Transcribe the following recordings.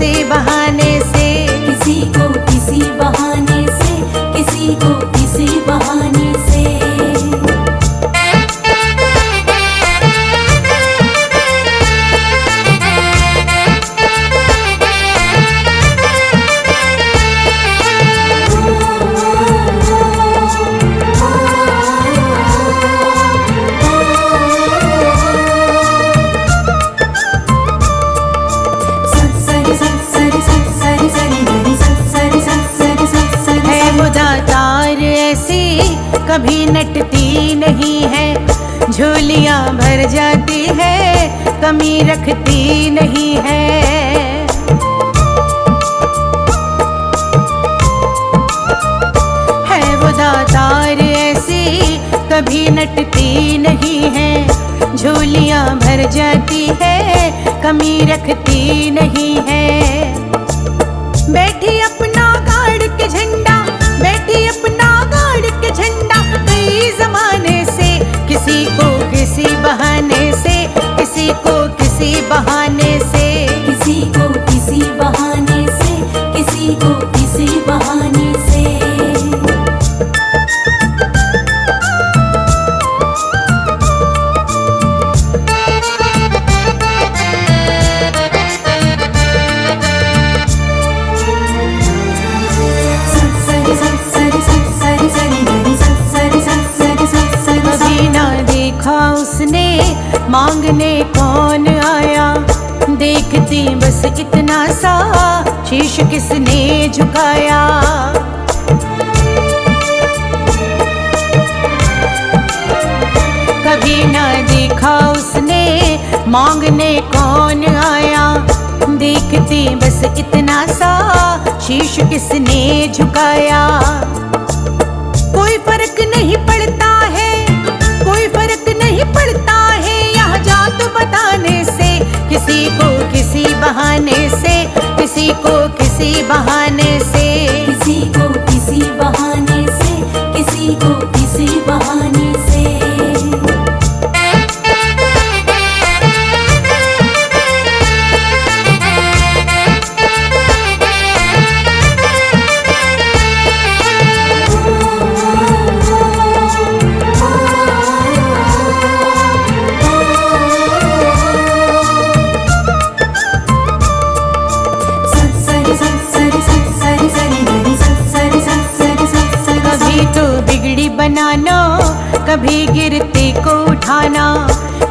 किसी बहाने से, किसी को किसी बहाने से, किसी को किसी बहाने से। कभी नटती नहीं है, झोलियां भर जाती है, कमी रखती नहीं है। है वो दातार ऐसी, कभी नटती नहीं है, झोलियां भर जाती है, कमी रखती नहीं है। बैठी अपना गाड़ के झंडा, बैठी अपना गाड़ के झंडा, कई जमाने से, किसी को किसी बहाने से, किसी को किसी बहाने से, किसी को किसी बहाने से, किसी को किसी बहाने से। उसने मांगने कौन आया, देखती बस इतना सा, शीश किसने झुकाया। कभी ना देखा उसने मांगने कौन आया, देखती बस इतना सा, शीश किसने झुकाया। कोई फर्क नहीं पड़ता है, कोई फर्क नहीं पड़ता है, यहाँ जात बताने से, किसी को किसी बहाने से, किसी को किसी बहाने से, किसी को किसी बहाने से, किसी को किसी बहाने से। बनाना, कभी गिरते को उठाना,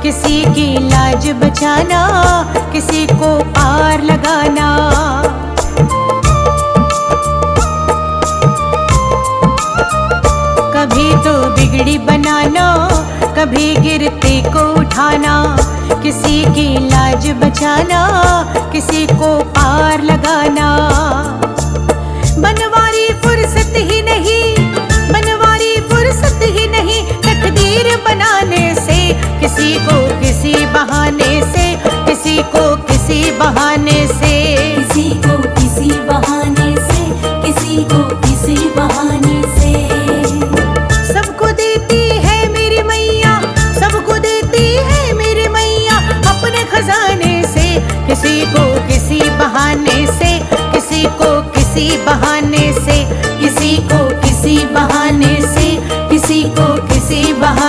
किसी की लाज बचाना, किसी को पार लगाना। कभी तो बिगड़ी बनाना, कभी गिरते को उठाना, किसी की लाज बचाना, किसी को पार लगाना। बनवारी फुर्सत ही नहीं, बनवारी फुर्सत ही नहीं, तकदीर बनाने से, किसी को किसी बहाने से, किसी को किसी बहाने से, किसी को किसी बहाने से, किसी को किसी बहाने से। सबको देती है मेरी मैया, सबको देती है मेरी मैया, अपने खजाने से, किसी को किसी बहाने से, किसी को किसी बहाने से, किसी को किसी बहाने से, किसी को किसी बहाने